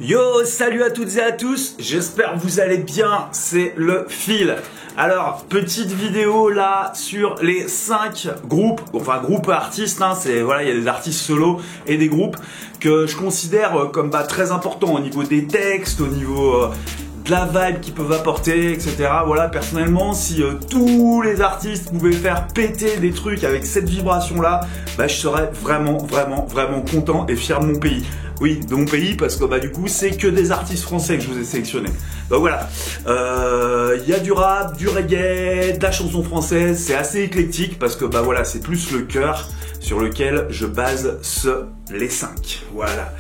Yo, salut à toutes et à tous, j'espère que vous allez bien, c'est le fil. Alors, petite vidéo là sur les 5 groupes, enfin groupes artistes, hein, voilà, il y a des artistes solo et des groupes que je considère comme très importants au niveau des textes, au niveau de la vibe qu'ils peuvent apporter, etc. Voilà, personnellement, si tous les artistes pouvaient faire péter des trucs avec cette vibration-là, je serais vraiment content et fier de mon pays. Oui, de mon pays, parce que du coup, c'est que des artistes français que je vous ai sélectionnés. Donc voilà, il y a du rap, du reggae, de la chanson française, c'est assez éclectique, parce que voilà, c'est plus le cœur sur lequel je base les 5. Voilà.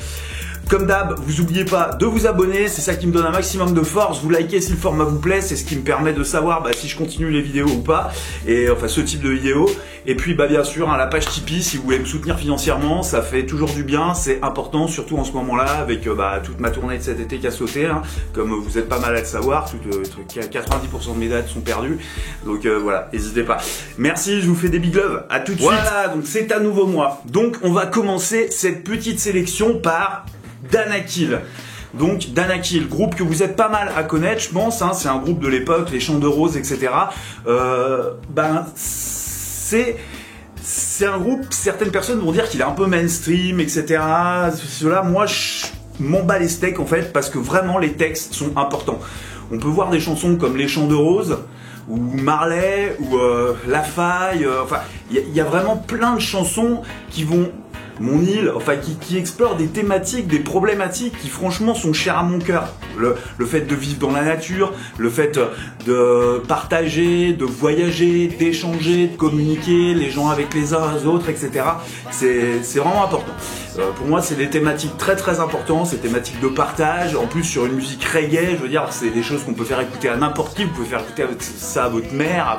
Comme d'hab, vous n'oubliez pas de vous abonner, c'est ça qui me donne un maximum de force. Vous likez si le format vous plaît, c'est ce qui me permet de savoir si je continue les vidéos ou pas, et enfin ce type de vidéo. Et puis bien sûr, la page Tipeee, si vous voulez me soutenir financièrement, ça fait toujours du bien, c'est important, surtout en ce moment-là, avec toute ma tournée de cet été qui a sauté, hein. Comme vous êtes pas mal à le savoir, 90% de mes dates sont perdues, donc voilà, n'hésitez pas. Merci, je vous fais des big love, à tout de suite. Voilà, donc c'est à nouveau moi. Donc on va commencer cette petite sélection par Danakil. Donc Danakil, groupe que vous êtes pas mal à connaître, je pense, hein, c'est un groupe de l'époque, les Chants de Rose, etc. C'est un groupe, certaines personnes vont dire qu'il est un peu mainstream, etc. Cela, moi, je m'en bats les steaks en fait, parce que vraiment les textes sont importants. On peut voir des chansons comme Les Chants de Rose, ou Marley, ou La Faille, enfin, il y a vraiment plein de chansons qui vont... Mon île, enfin qui explore des thématiques, des problématiques qui franchement sont chères à mon cœur. Le fait de vivre dans la nature, le fait de partager, de voyager, d'échanger, de communiquer les gens avec les uns les autres, etc. C'est vraiment important. Pour moi, c'est des thématiques très importantes, c'est des thématiques de partage. En plus, sur une musique reggae, je veux dire, c'est des choses qu'on peut faire écouter à n'importe qui. Vous pouvez faire écouter ça à votre mère,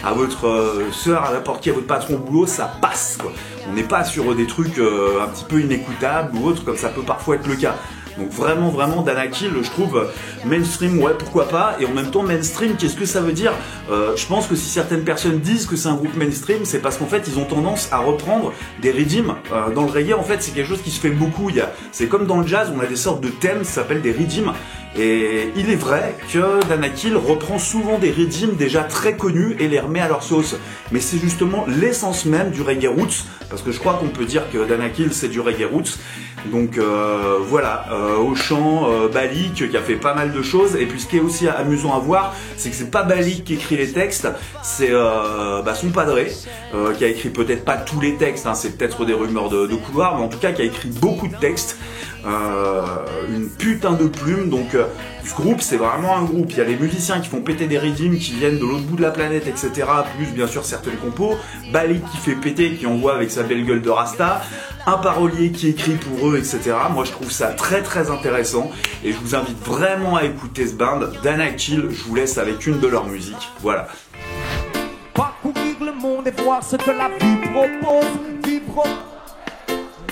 à votre soeur, à n'importe qui, à votre patron au boulot, ça passe, quoi. On n'est pas sur des trucs un petit peu inécoutables ou autres, comme ça peut parfois être le cas. Donc vraiment Danakil, je trouve mainstream, ouais, pourquoi pas. Et en même temps, mainstream, qu'est-ce que ça veut dire? Je pense que si certaines personnes disent que c'est un groupe mainstream, c'est parce qu'en fait, ils ont tendance à reprendre des rythmes. Dans le reggae, en fait, c'est quelque chose qui se fait beaucoup. C'est comme dans le jazz, on a des sortes de thèmes, ça s'appelle des rythmes. Et il est vrai que Danakil reprend souvent des rythmes déjà très connus et les remet à leur sauce. Mais c'est justement l'essence même du reggae roots, parce que je crois qu'on peut dire que Danakil c'est du reggae roots. Donc voilà, au chant, Balik qui a fait pas mal de choses. Et puis ce qui est aussi amusant à voir, c'est que c'est pas Balik qui écrit les textes, c'est son padré, qui a écrit peut-être pas tous les textes, hein, c'est peut-être des rumeurs de couloir, mais en tout cas qui a écrit beaucoup de textes. Une putain de plume. Donc ce groupe, c'est vraiment un groupe. Il y a les musiciens qui font péter des rythmes qui viennent de l'autre bout de la planète, etc. Plus bien sûr certaines compos. Balik qui fait péter, qui envoie avec sa belle gueule de Rasta. Un parolier qui écrit pour eux, etc. Moi je trouve ça très intéressant et je vous invite vraiment à écouter ce band. Danakil, je vous laisse avec une de leurs musiques. Voilà. Parcourir le monde et voir ce que la vie propose.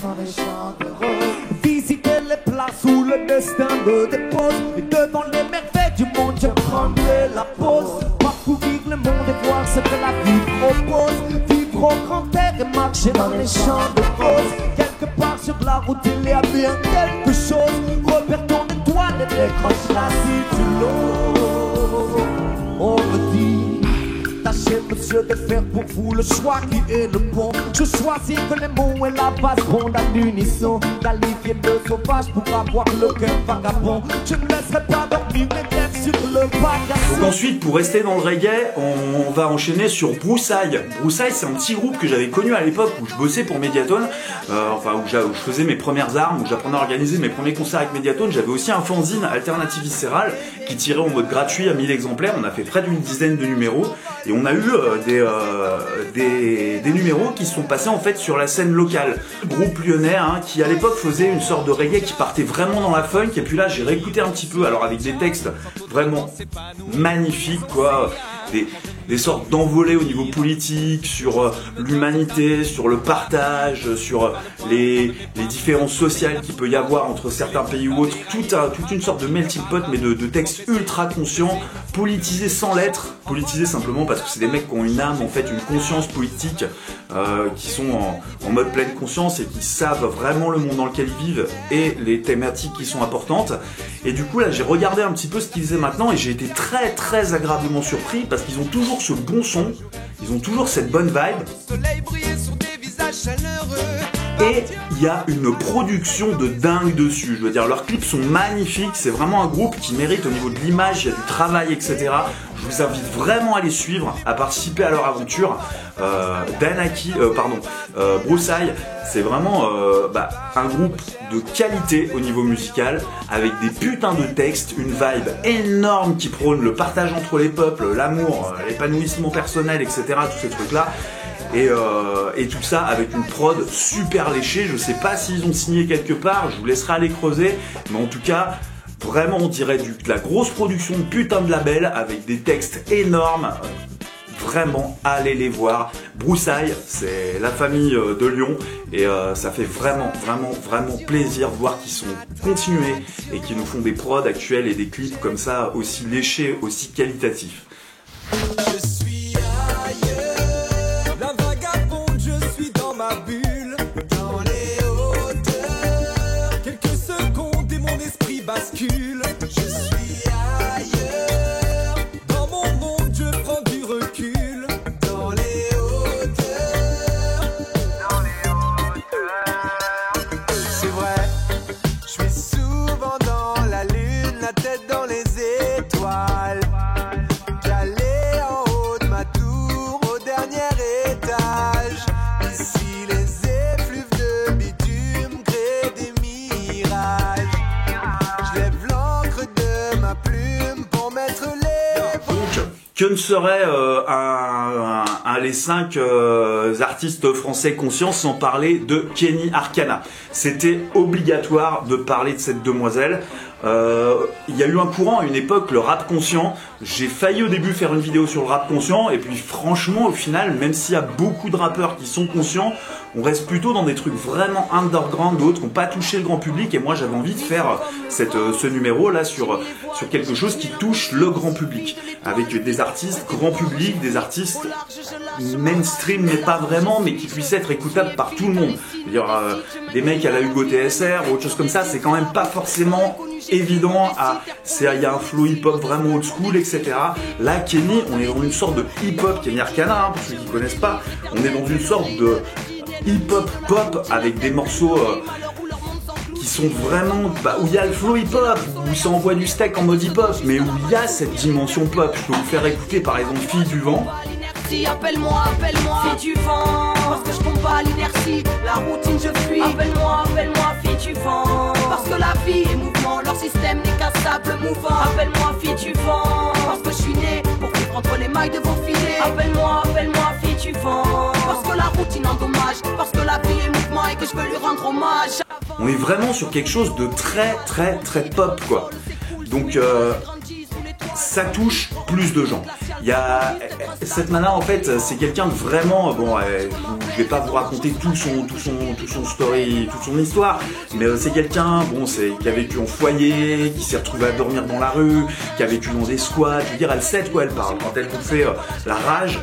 Dans les champs de rose. Visiter les places où le destin me dépose. Et devant les merveilles du monde, je prendrai la pause. Parcourir le monde et voir ce que la vie propose. Vivre au grand air et marcher dans les champs de rose. Quelque part sur la route, il y a bien quelque chose. Repère ton étoile et décroche-la si tu l'oses. On me dit. Tâchez, monsieur, de faire pour vous le choix qui est le bon. Je choisis que les mots et la base rondent à l'unisson. Qualifié de sauvage pour avoir le cœur vagabond. Je ne laisserai pas dormir mes têtes sur le vagabond. Donc ensuite, pour rester dans le reggae, on va enchaîner sur Broussailles. Broussailles, c'est un petit groupe que j'avais connu à l'époque où je bossais pour Mediatone, où je faisais mes premières armes, où j'apprenais à organiser mes premiers concerts avec Mediatone. J'avais aussi un fanzine Alternative Viscérale qui tirait en mode gratuit à 1000 exemplaires. On a fait près d'une dizaine de numéros et on a eu des numéros qui sont passés en fait sur la scène locale. Groupe lyonnais qui à l'époque faisait une sorte de reggae qui partait vraiment dans la funk, et puis là j'ai réécouté un petit peu, alors avec des textes vraiment magnifiques, quoi. des sortes d'envolées au niveau politique, sur l'humanité, sur le partage, sur les différences sociales qu'il peut y avoir entre certains pays ou autres, toute une sorte de melting pot, mais de textes ultra conscients, politisés sans l'être, politisés simplement parce que c'est des mecs qui ont une âme, en fait, une conscience politique, qui sont en mode pleine conscience et qui savent vraiment le monde dans lequel ils vivent et les thématiques qui sont importantes. Et du coup là j'ai regardé un petit peu ce qu'ils faisaient maintenant et j'ai été très très agréablement surpris parce qu'ils ont toujours ce bon son, ils ont toujours cette bonne vibe. Et il y a une production de dingue dessus, je veux dire, leurs clips sont magnifiques, c'est vraiment un groupe qui mérite au niveau de l'image, il y a du travail, etc. Je vous invite vraiment à les suivre, à participer à leur aventure. Broussailles, c'est vraiment un groupe de qualité au niveau musical, avec des putains de textes, une vibe énorme qui prône le partage entre les peuples, l'amour, l'épanouissement personnel, etc. Tous ces trucs-là. Et tout ça avec une prod super léchée. Je sais pas s'ils ont signé quelque part, je vous laisserai aller creuser, mais en tout cas vraiment on dirait de la grosse production de putain de label avec des textes énormes. Vraiment allez les voir. Broussailles, c'est la famille de Lyon et ça fait vraiment plaisir de voir qu'ils sont continués et qu'ils nous font des prods actuels et des clips comme ça aussi léchés, aussi qualitatifs. Bascule, je suis ailleurs. Dans mon monde, je prends du recul. Dans les hauteurs. Dans les hauteurs. C'est vrai, je suis souvent dans la lune, la tête dans les étoiles. Calé en haut de ma tour, au dernier étage. Ici, les effluves de bitume créent des mirages. Que ne serait les 5 artistes français conscients sans parler de Kenny Arcana. C'était obligatoire de parler de cette demoiselle. Il y a eu un courant à une époque, le rap conscient. J'ai failli au début faire une vidéo sur le rap conscient et puis franchement au final, même s'il y a beaucoup de rappeurs qui sont conscients, on reste plutôt dans des trucs vraiment underground, d'autres qui n'ont pas touché le grand public. Et moi j'avais envie de faire ce numéro là sur quelque chose qui touche le grand public, avec des artistes grand public, des artistes mainstream mais pas vraiment, mais qui puissent être écoutables par tout le monde. C'est-à-dire des mecs à la Hugo TSR ou autre chose comme ça, c'est quand même pas forcément évident. Il y a un flow hip-hop vraiment old school, etc. Là, Kenny, on est dans une sorte de hip-hop, Kenny Arcana, pour ceux qui ne connaissent pas, on est dans une sorte de hip-hop pop avec des morceaux qui sont vraiment, où il y a le flow hip-hop, où ça envoie du steak en mode hip-hop, mais où il y a cette dimension pop. Je peux vous faire écouter par exemple Fille du vent. Appelle-moi, fille du vent. Parce que je combat l'inertie, la routine je fuis. Appelle-moi, fille du vent. Parce que la vie est mouvement, leur système n'est qu'un sable mouvant. Appelle-moi, fille du vent. Parce que je suis né pour vivre entre les mailles de vos filets. Appelle-moi, fille du vent. Parce que la routine endommage, parce que la vie est mouvement et que je veux lui rendre hommage. On est vraiment sur quelque chose de très pop quoi. Donc ça touche plus de gens. Il y a cette nana en fait, c'est quelqu'un de vraiment je vais pas vous raconter tout son story, toute son histoire, mais c'est quelqu'un qui a vécu en foyer, qui s'est retrouvé à dormir dans la rue, qui a vécu dans des squats. Je veux dire, elle sait de quoi elle parle quand elle vous fait la rage.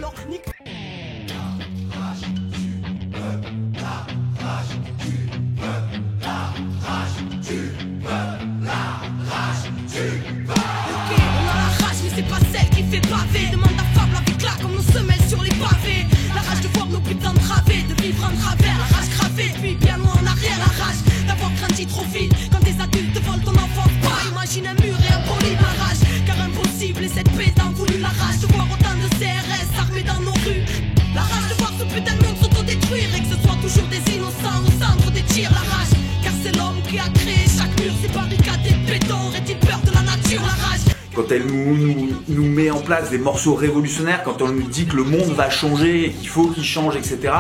Demande à Fable avec là comme nos semelles sur les pavés. La rage de voir nos putains de travées, de vivre en travers, la rage gravée, puis bien loin en arrière, la rage d'avoir grandi trop vite. Quand des adultes volent ton enfance, pas imagine un mur et un poli la rage. Car impossible et cette paix d'en voulu la rage de voir autant de CRS armés dans nos rues. La rage de voir ce putain de monde s'autodétruire et que ce soit toujours des innocents au centre des tirs. La rage, car c'est l'homme qui a créé chaque mur, ces barricades et béton. Aurait-il peur de la nature, la rage? Quand elle nous met en place des morceaux révolutionnaires, quand elle nous dit que le monde va changer, qu'il faut qu'il change, etc.,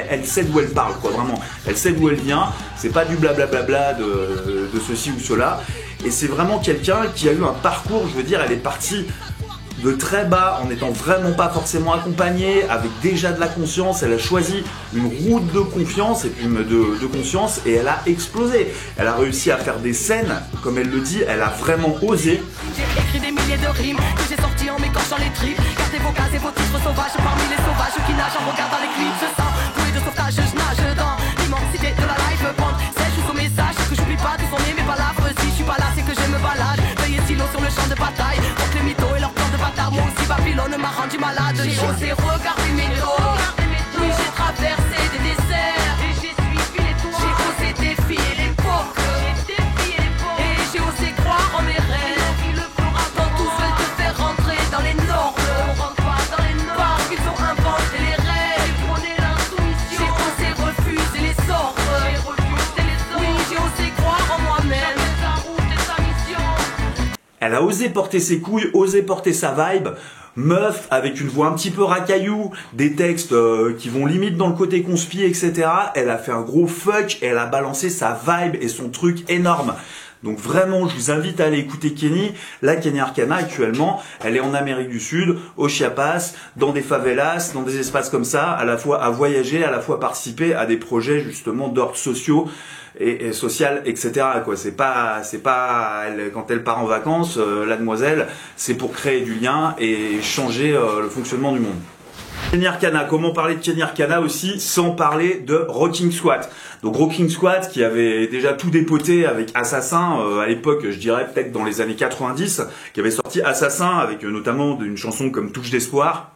elle sait d'où elle parle, quoi, vraiment. Elle sait d'où elle vient, c'est pas du blablabla de ceci ou cela. Et c'est vraiment quelqu'un qui a eu un parcours, je veux dire, elle est partie de très bas, en étant vraiment pas forcément accompagnée, avec déjà de la conscience. Elle a choisi une route de confiance et puis de conscience, et elle a explosé. Elle a réussi à faire des scènes, comme elle le dit, elle a vraiment osé. J'ai écrit des milliers de rimes que j'ai sorties en m'écorchant les tripes. Gardez vos cases et vos titres sauvages parmi les sauvages qui nagent en regardant les clips. Je sens bouée de sauvetage, je nage dans l'immensité de la life. Prendre sèche ou au message, que j'oublie pas d'où sont nés mes palabres. Si je suis pas là, c'est que je me balade. Veillez silo sur le champ de bataille. Contre les mythos et leurs plans de bâtard. Moi aussi Babylone m'a rendu malade. J'ai osé regarder mes dos. Oui, j'ai traversé des déserts. Et j'ai suivi les toits. J'ai osé défier l'époque. Et j'ai osé croire en mes rêves. Quand tous veulent te faire rentrer dans les normes. Parce qu'ils ont inventé les règles. J'ai osé refuser les ordres. Oui, j'ai osé croire en moi-même. Elle a osé porter ses couilles, osé porter sa vibe. Meuf, avec une voix un petit peu racaillou, des textes qui vont limite dans le côté conspi, etc. Elle a fait un gros fuck, elle a balancé sa vibe et son truc énorme. Donc vraiment, je vous invite à aller écouter Kenny. Là, Kenny Arcana, actuellement, elle est en Amérique du Sud, au Chiapas, dans des favelas, dans des espaces comme ça, à la fois à voyager, à la fois participer à des projets justement d'ordre sociaux et social, etc. quoi. C'est pas quand elle part en vacances, la demoiselle, c'est pour créer du lien et changer le fonctionnement du monde. Kenny Arcana, comment parler de Kenny Arcana aussi sans parler de Rocking Squat. Donc Rocking Squat qui avait déjà tout dépoté avec Assassin à l'époque, je dirais peut-être dans les années 90, qui avait sorti Assassin avec notamment une chanson comme Touche d'espoir.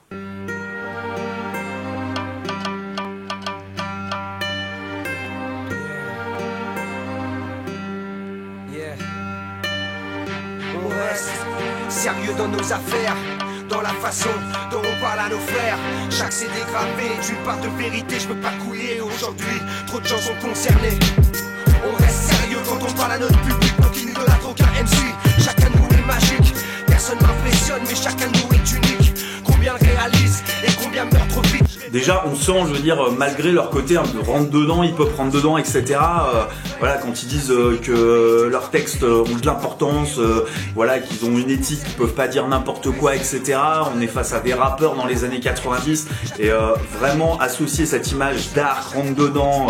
On reste sérieux dans nos affaires, dans la façon dont on parle à nos frères. Chaque CD gravé d'une part de vérité, je peux pas couiller aujourd'hui, trop de gens sont concernés. On reste sérieux quand on parle à notre public, pour qui n'idolâtre aucun MC. Chacun de nous est magique, personne m'impressionne, mais chacun de nous est unique. Combien le réalise et combien meurt trop vite. Déjà, on sent, je veux dire, malgré leur côté un peu rentre dedans, hip-hop rentre dedans, etc. Voilà, quand ils disent que leurs textes ont de l'importance, voilà, qu'ils ont une éthique, qu'ils peuvent pas dire n'importe quoi, etc. On est face à des rappeurs dans les années 90 et vraiment associer cette image d'art rentre dedans.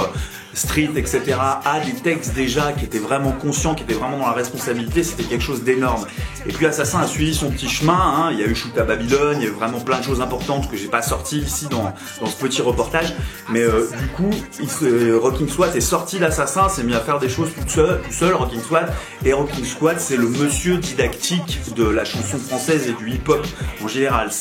Street, etc., à des textes déjà qui étaient vraiment conscients, qui étaient vraiment dans la responsabilité, c'était quelque chose d'énorme. Et puis Assassin a suivi son petit chemin, hein. Il y a eu Shoot à Babylone, il y a eu vraiment plein de choses importantes que j'ai pas sorties ici dans ce petit reportage, mais du coup, Rocking Squat est sorti d'Assassin, s'est mis à faire des choses tout seul, Rocking Squat, et Rocking Squat c'est le monsieur didactique de la chanson française et du hip-hop en général.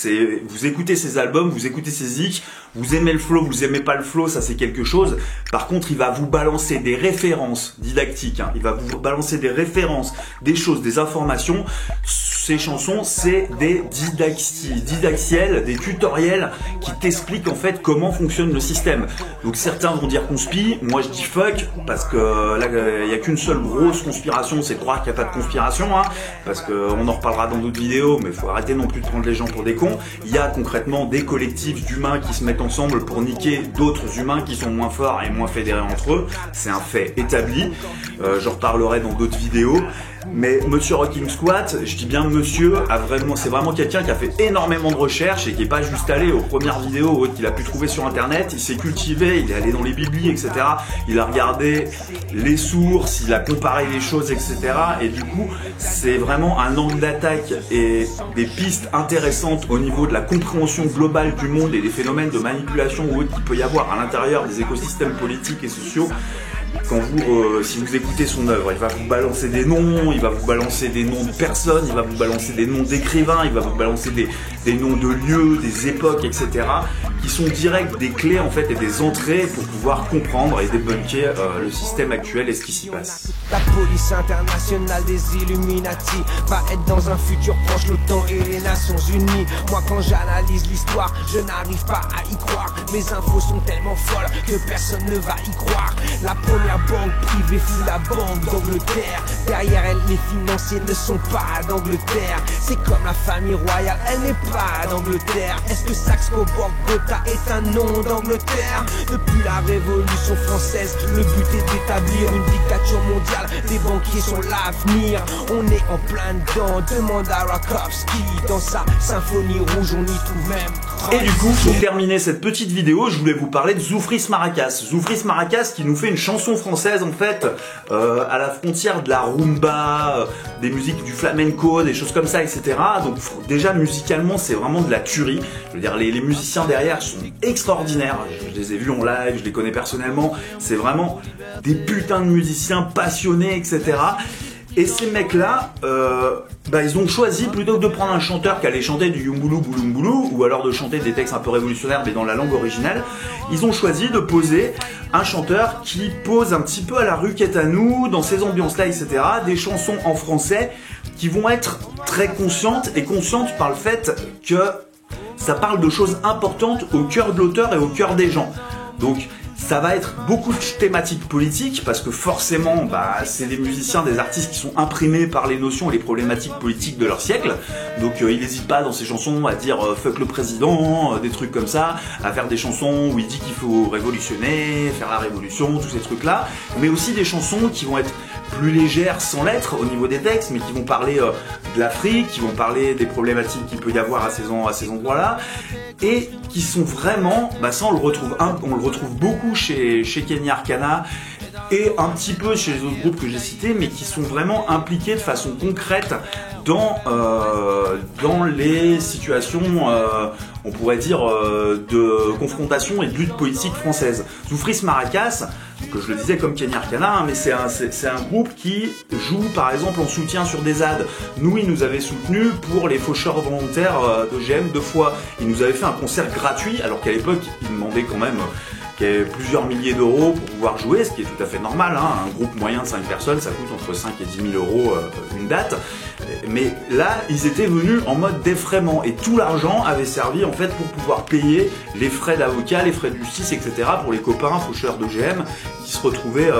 Vous écoutez ses albums, vous écoutez ses zik, vous aimez le flow, vous aimez pas le flow, ça c'est quelque chose. Par contre, il va vous balancer des références didactiques, hein. Il va vous balancer des références, des choses, des informations. Ces chansons, c'est des didactiels, des tutoriels qui t'expliquent en fait comment fonctionne le système. Donc certains vont dire conspi, moi je dis fuck, parce que là, il n'y a qu'une seule grosse conspiration, c'est de croire qu'il n'y a pas de conspiration, hein, parce qu'on en reparlera dans d'autres vidéos, mais il faut arrêter non plus de prendre les gens pour des cons. Il y a concrètement des collectifs d'humains qui se mettent ensemble pour niquer d'autres humains qui sont moins forts et moins fédérés entre eux. C'est un fait établi. J'en reparlerai dans d'autres vidéos. Mais Monsieur Rocking Squat, je dis bien monsieur, c'est vraiment quelqu'un qui a fait énormément de recherches et qui est pas juste allé aux premières vidéos qu'il a pu trouver sur internet. Il s'est cultivé, il est allé dans les biblis, etc. Il a regardé les sources, il a comparé les choses, etc. Et du coup, c'est vraiment un angle d'attaque et des pistes intéressantes au niveau de la compréhension globale du monde et des phénomènes de manipulation ou autres qu'il peut y avoir à l'intérieur des écosystèmes politiques et sociaux. Quand si vous écoutez son œuvre, il va vous balancer des noms, il va vous balancer des noms de personnes, il va vous balancer des noms d'écrivains, il va vous balancer des noms de lieux, des époques, etc. qui sont directs des clés en fait et des entrées pour pouvoir comprendre et débunker le système actuel et ce qui s'y passe. La police internationale des Illuminati va être dans un futur proche, l'OTAN et les Nations Unies. Moi quand j'analyse l'histoire, je n'arrive pas à y croire. Mes infos sont tellement folles que personne ne va y croire. La police première banque privée fut la Banque d'Angleterre. Derrière elle, les financiers ne sont pas d'Angleterre. C'est comme la famille royale, elle n'est pas d'Angleterre. Est-ce que Saxe-Coburg-Gotha est un nom d'Angleterre? Depuis la Révolution française, le but est d'établir une dictature mondiale. Les banquiers sont l'avenir, on est en plein dedans. Demande à Rakowski, dans sa symphonie rouge, on y trouve même. Et du coup, pour terminer cette petite vidéo, je voulais vous parler de Zoufris Maracas. Zoufris Maracas qui nous fait une chanson française en fait, à la frontière de la rumba, des musiques du flamenco, des choses comme ça, etc. Donc déjà musicalement, c'est vraiment de la tuerie. Je veux dire, les musiciens derrière sont extraordinaires. Je les ai vus en live, je les connais personnellement. C'est vraiment des putains de musiciens passionnés, etc. Et ces mecs-là, ils ont choisi, plutôt que de prendre un chanteur qui allait chanter du Yumbulu Bulumbulu, ou alors de chanter des textes un peu révolutionnaires mais dans la langue originale, ils ont choisi de poser un chanteur qui pose un petit peu à la rue Quétanou, dans ces ambiances-là, etc. Des chansons en français qui vont être très conscientes, et conscientes par le fait que ça parle de choses importantes au cœur de l'auteur et au cœur des gens. Donc, ça va être beaucoup de thématiques politiques parce que forcément, c'est des musiciens, des artistes qui sont imprimés par les notions et les problématiques politiques de leur siècle. Donc il n'hésite pas dans ses chansons à dire fuck le président, des trucs comme ça, à faire des chansons où il dit qu'il faut révolutionner, faire la révolution, tous ces trucs-là. Mais aussi des chansons qui vont être plus légères sans l'être au niveau des textes, mais qui vont parler de l'Afrique, qui vont parler des problématiques qu'il peut y avoir à ces endroits-là, et qui sont vraiment, ça on le retrouve beaucoup chez Kenny Arcana et un petit peu chez les autres groupes que j'ai cités, mais qui sont vraiment impliqués de façon concrète dans les situations, on pourrait dire, de confrontation et de lutte politique française. Zoufris Maracas, que je le disais comme Kenny Arcana, mais c'est un groupe qui joue par exemple en soutien sur des ZAD. Nous, il nous avait soutenus pour les faucheurs volontaires d'OGM 2 fois. Il nous avait fait un concert gratuit, alors qu'à l'époque, il demandait quand même plusieurs milliers d'euros pour pouvoir jouer, ce qui est tout à fait normal, hein. Un groupe moyen de 5 personnes, ça coûte entre 5 et 10 000 euros une date. Mais là, ils étaient venus en mode défraiement et tout l'argent avait servi en fait pour pouvoir payer les frais d'avocat, les frais de justice, etc. pour les copains faucheurs d'OGM qui se retrouvaient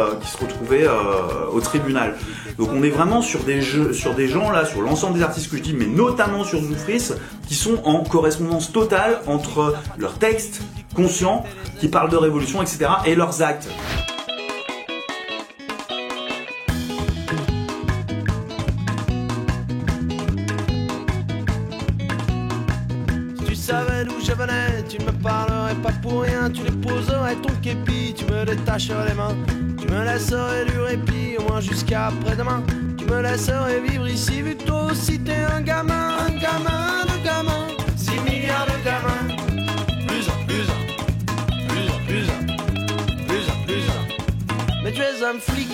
au tribunal. Donc on est vraiment sur des gens là, sur l'ensemble des artistes que je dis, mais notamment sur Zoufris, qui sont en correspondance totale entre leurs textes conscients qui parlent de révolution, etc. et leurs actes. Si tu savais d'où je venais, tu ne me parlerais pas pour rien. Tu déposerais ton képi, tu me détacherais les mains. Tu me laisserais du répit, au moins jusqu'à après-demain. Tu me laisserais vivre ici, vu que toi aussi t'es un gamin de gamins. 6 milliards de gamins. Mais tu es un flic.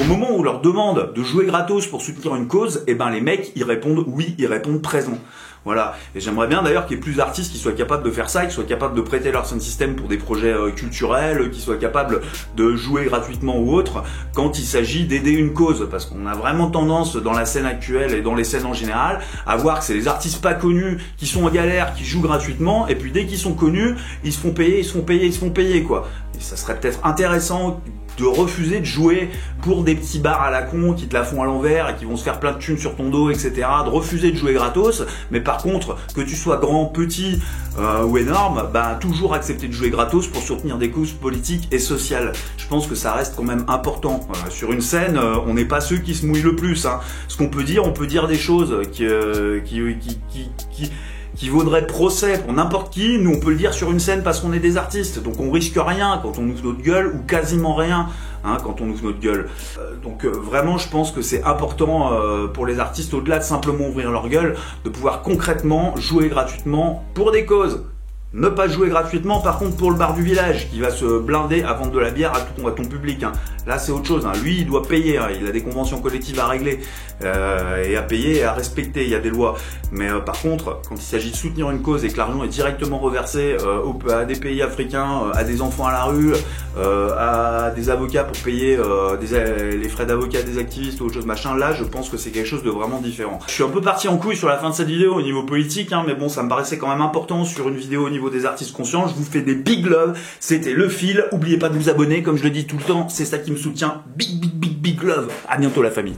Au moment où on leur demande de jouer gratos pour soutenir une cause, les mecs ils répondent oui, ils répondent présent. Voilà. Et j'aimerais bien d'ailleurs qu'il y ait plus d'artistes qui soient capables de faire ça, qui soient capables de prêter leur sound system pour des projets culturels, qui soient capables de jouer gratuitement ou autre quand il s'agit d'aider une cause. Parce qu'on a vraiment tendance dans la scène actuelle et dans les scènes en général à voir que c'est les artistes pas connus qui sont en galère, qui jouent gratuitement, et puis dès qu'ils sont connus, ils se font payer quoi. Et ça serait peut-être intéressant de refuser de jouer pour des petits bars à la con qui te la font à l'envers et qui vont se faire plein de thunes sur ton dos, etc. De refuser de jouer gratos, mais par contre, que tu sois grand, petit ou énorme, toujours accepter de jouer gratos pour soutenir des causes politiques et sociales. Je pense que ça reste quand même important. Sur une scène, on n'est pas ceux qui se mouillent le plus, hein. Ce qu'on peut dire, on peut dire des choses qui vaudrait procès pour n'importe qui. Nous on peut le dire sur une scène parce qu'on est des artistes, donc on risque rien quand on ouvre notre gueule, ou quasiment rien quand on ouvre notre gueule. Donc vraiment je pense que c'est important pour les artistes, au-delà de simplement ouvrir leur gueule, de pouvoir concrètement jouer gratuitement pour des causes. Ne pas jouer gratuitement par contre pour le bar du village qui va se blinder à vendre de la bière à ton public. Là c'est autre chose. Lui il doit payer, il a des conventions collectives à régler et à payer et à respecter, il y a des lois. Mais par contre quand il s'agit de soutenir une cause et que l'argent est directement reversé à des pays africains, à des enfants à la rue, à des avocats pour payer les frais d'avocat des activistes ou autre chose machin, là je pense que c'est quelque chose de vraiment différent. Je suis un peu parti en couille sur la fin de cette vidéo au niveau politique, mais bon ça me paraissait quand même important sur une vidéo au niveau niveau des artistes conscients. Je vous fais des big love. C'était Le Fil. Oubliez pas de vous abonner, comme je le dis tout le temps, c'est ça qui me soutient. Big love. À bientôt la famille.